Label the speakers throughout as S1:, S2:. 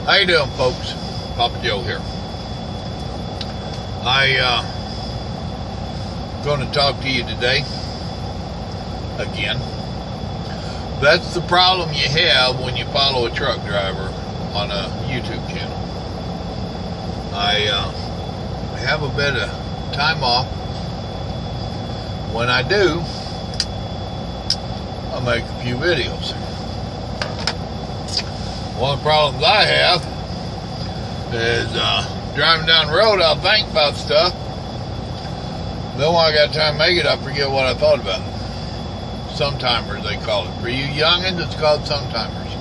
S1: How you doing, folks? Papa Joe here. Going to talk to you today again. That's the problem you have when you follow a truck driver on a YouTube channel. I have a bit of time off. When I do, I'll make a few videos. One of the problems I have is driving down the road, I'll think about stuff. Then when I got time to make it, I forget what I thought about. Sometimers, they call it. For you youngins, it's called sometimers.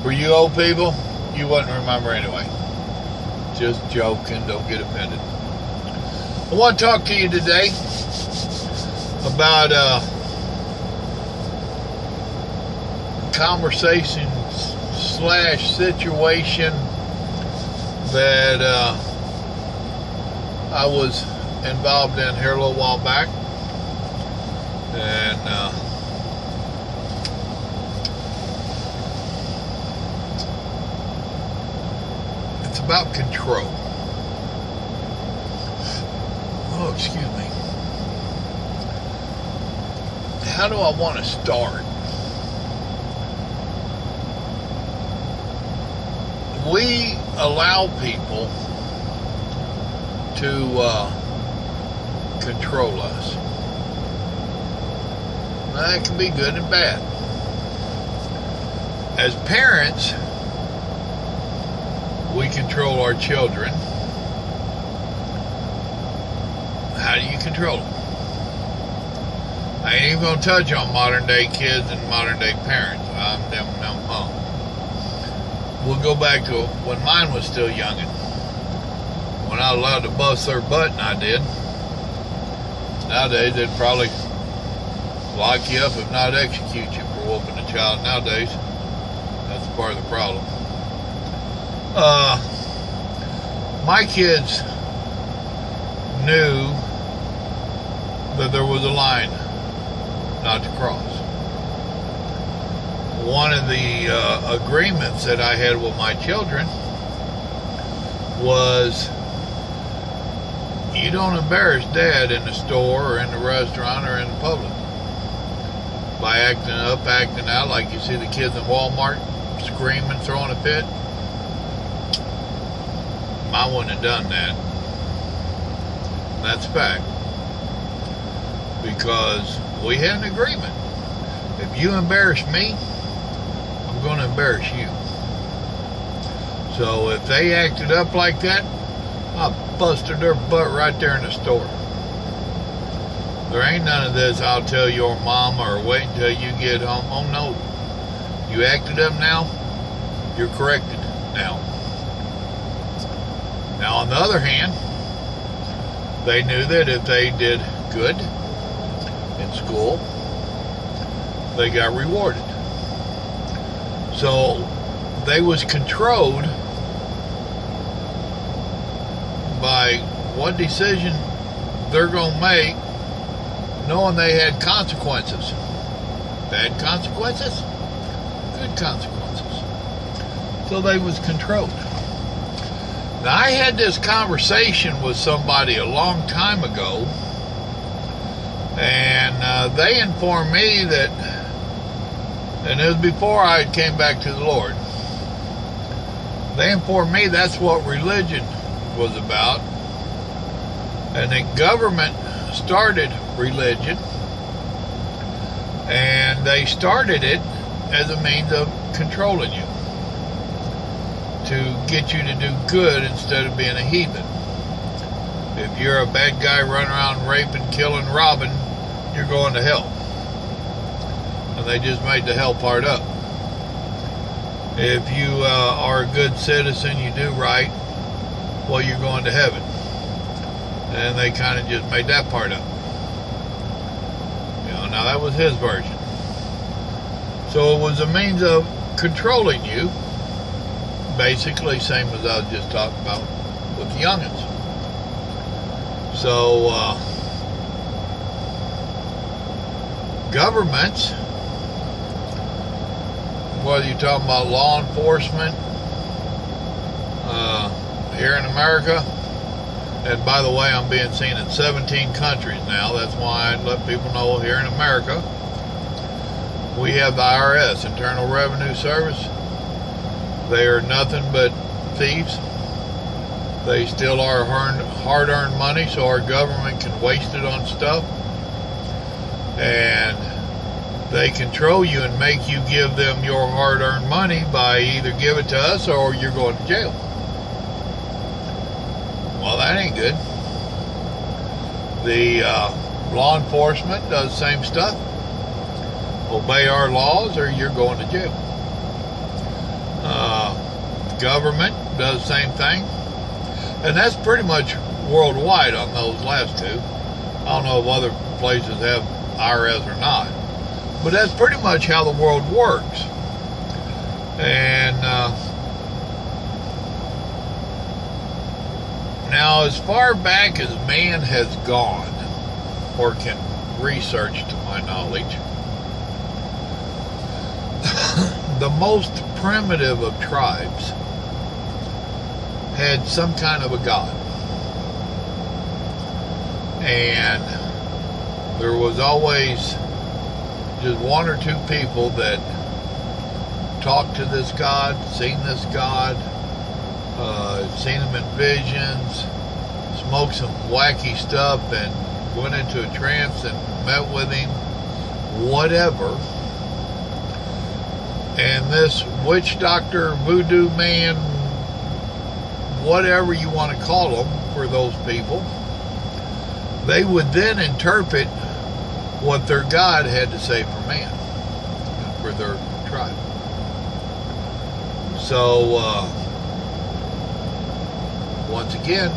S1: For you old people, you wouldn't remember anyway. Just joking, don't get offended. I want to talk to you today about conversation / situation that I was involved in here a little while back, and it's about control. Oh, excuse me. How do I want to start? We allow people to control us. That can be good and bad. As parents, we control our children. How do you control them? I ain't even going to touch on modern day kids and modern day parents. I'm hung. We'll go back to when mine was still youngin'. When I was allowed to bust their butt, and I did. Nowadays, they'd probably lock you up, if not execute you for whooping a child nowadays. That's part of the problem. My kids knew that there was a line not to cross. One of the agreements that I had with my children was, you don't embarrass Dad in the store or in the restaurant or in the public by acting up, acting out like you see the kids in Walmart screaming, throwing a fit. I wouldn't have done that. And that's a fact. Because we had an agreement. If you embarrass me, I'm going to embarrass you. So if they acted up like that, I busted their butt right there in the store. There ain't none of this, I'll tell your mom or wait until you get home. Oh no. You acted up now, you're corrected now. Now on the other hand, they knew that if they did good in school, they got rewarded. So they was controlled by what decision they're going to make, knowing they had consequences. Bad consequences, good consequences. So they was controlled. Now I had this conversation with somebody a long time ago, and they informed me that, and it was before I came back to the Lord, they informed me that's what religion was about, and the government started religion, and they started it as a means of controlling you, to get you to do good instead of being a heathen. If you're a bad guy running around raping, killing, robbing, you're going to hell. And they just made the hell part up. If you are a good citizen, you do right, well, you're going to heaven. And they kind of just made that part up. You know, now that was his version. So it was a means of controlling you, basically same as I was just talking about with the youngins. So governments, whether you're talking about law enforcement, here in America. And by the way, I'm being seen in 17 countries now. That's why I let people know here in America, we have the IRS, Internal Revenue Service. They are nothing but thieves. They steal our hard-earned money so our government can waste it on stuff. And they control you and make you give them your hard-earned money by either give it to us or you're going to jail. Well, that ain't good. The law enforcement does the same stuff. Obey our laws or you're going to jail. Government does the same thing. And that's pretty much worldwide on those last two. I don't know if other places have IRS or not. But that's pretty much how the world works. And now, as far back as man has gone, or can research to my knowledge, the most primitive of tribes had some kind of a god. And there was always just one or two people that talked to this god, seen this god, seen him in visions, smoked some wacky stuff and went into a trance and met with him, whatever. And this witch doctor, voodoo man, whatever you want to call them for those people, they would then interpret what their God had to say for man, for their tribe. So, once again,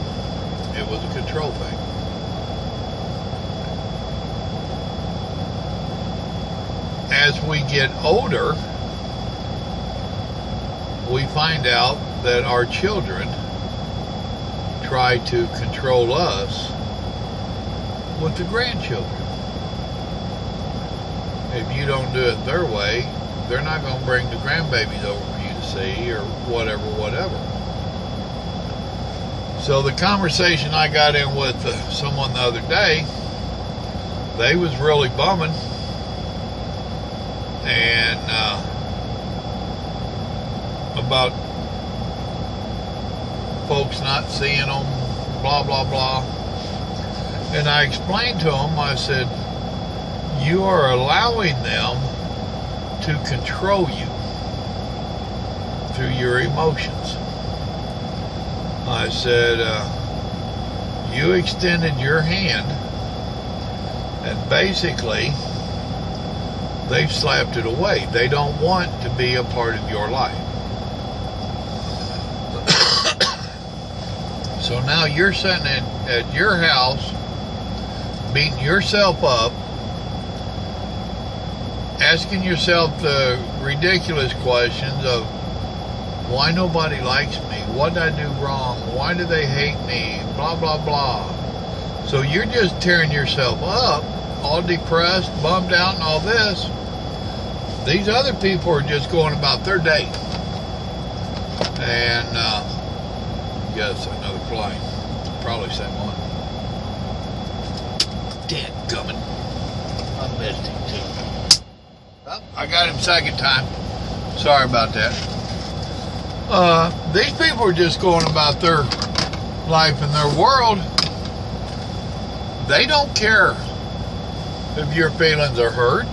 S1: it was a control thing. As we get older, we find out that our children try to control us with the grandchildren. If you don't do it their way, they're not going to bring the grandbabies over for you to see or whatever. So the conversation I got in with someone the other day, they was really bumming and about folks not seeing them, blah, blah, blah. And I explained to them, I said, you are allowing them to control you through your emotions. I said, you extended your hand and basically they've slapped it away. They don't want to be a part of your life. So now you're sitting at your house, beating yourself up, asking yourself the ridiculous questions of why nobody likes me, what did I do wrong, why do they hate me, blah, blah, blah. So you're just tearing yourself up, all depressed, bummed out and all this. These other people are just going about their day. And, yes, another flight. Probably same one. Dadgummit. I missed him too. Oh, I got him second time. Sorry about that. These people are just going about their life and their world. They don't care if your feelings are hurt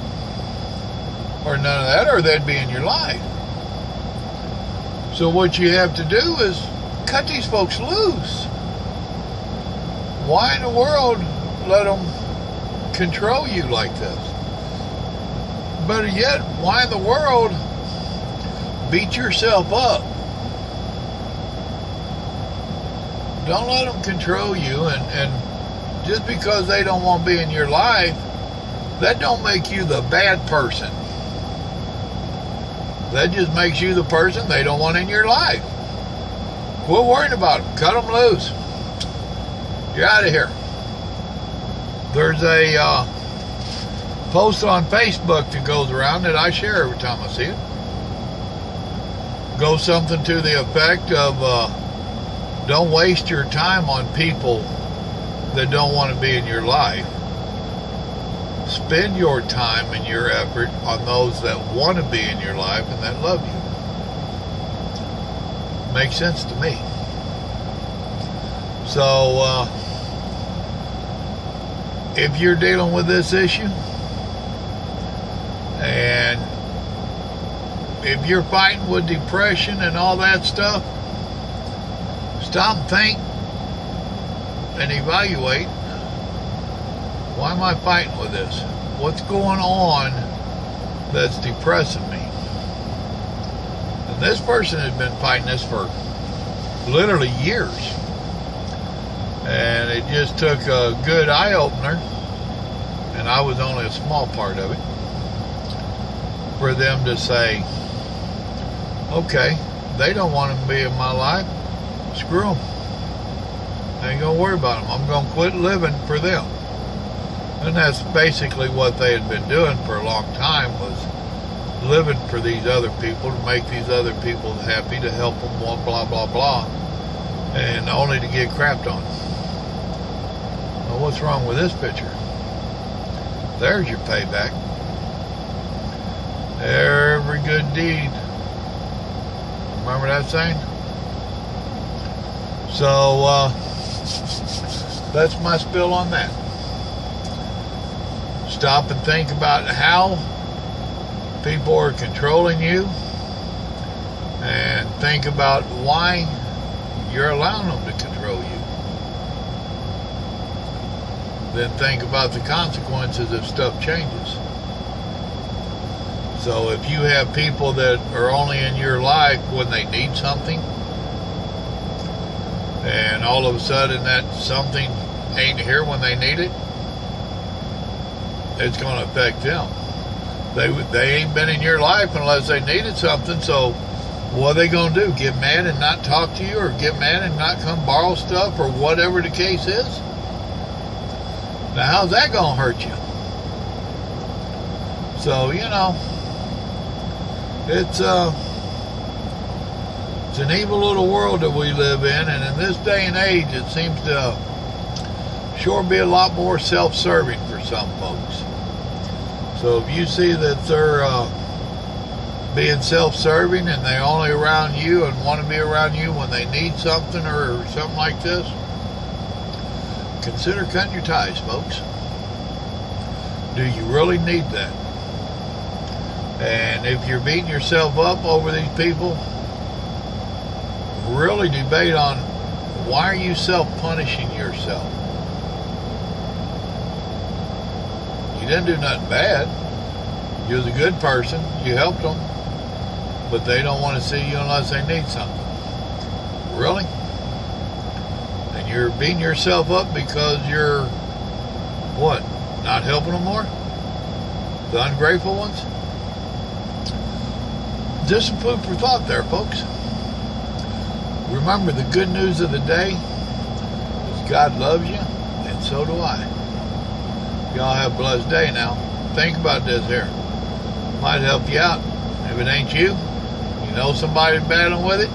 S1: or none of that, or they'd be in your life. So what you have to do is cut these folks loose. Why in the world let them control you like this? Better yet, why in the world beat yourself up? Don't let them control you, and just because they don't want to be in your life, that don't make you the bad person. That just makes you the person they don't want in your life. Quit worrying about them. Cut them loose. You're out of here. There's a post on Facebook that goes around that I share every time I see it. Goes something to the effect of Don't waste your time on people that don't want to be in your life. Spend your time and your effort on those that want to be in your life and that love you. Makes sense to me. So, if you're dealing with this issue, and if you're fighting with depression and all that stuff, stop and think and evaluate. Why am I fighting with this? What's going on that's depressing me? And this person has been fighting this for literally years. And it just took a good eye-opener, and I was only a small part of it, for them to say, okay, they don't want to be in my life, screw them. I ain't going to worry about them. I'm going to quit living for them. And that's basically what they had been doing for a long time, was living for these other people, to make these other people happy, to help them, blah, blah, blah, and only to get crapped on. Well, what's wrong with this picture? There's your payback. Every good deed. Remember that saying? So, that's my spill on that. Stop and think about how people are controlling you, and think about why you're allowing them to control you. Then think about the consequences if stuff changes. So if you have people that are only in your life when they need something, and all of a sudden that something ain't here when they need it, it's going to affect them. They ain't been in your life unless they needed something, so what are they going to do? Get mad and not talk to you, or get mad and not come borrow stuff, or whatever the case is? Now, how's that going to hurt you? So, you know, it's an evil little world that we live in, and in this day and age, it seems to sure be a lot more self-serving for some folks. So if you see that they're being self-serving, and they're only around you and want to be around you when they need something or something like this, consider cutting your ties, folks. Do you really need that? And if you're beating yourself up over these people, really debate on, why are you self-punishing yourself? You didn't do nothing bad. You're the good person. You helped them. But they don't want to see you unless they need something. Really? And you're beating yourself up because you're, what, not helping them more? The ungrateful ones? Just some food for thought there, folks. Remember, the good news of the day is God loves you, and so do I. Y'all have a blessed day now. Think about this here. Might help you out. If it ain't you, you know somebody battling with it,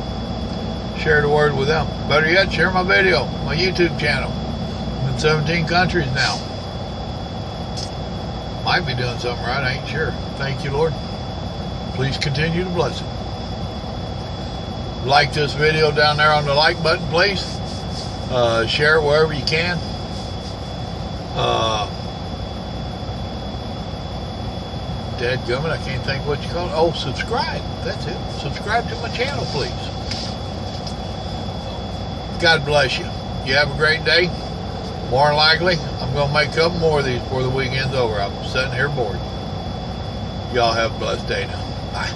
S1: share the word with them. Better yet, share my video, my YouTube channel. I'm in 17 countries now. Might be doing something right, I ain't sure. Thank you, Lord. Please continue to bless it. Like this video down there on the like button, please. Share it wherever you can. Dadgummit, I can't think what you call it. Oh, subscribe. That's it. Subscribe to my channel, please. God bless you. You have a great day. More than likely, I'm going to make a couple more of these before the weekend's over. I'm sitting here bored. Y'all have a blessed day now. Bye.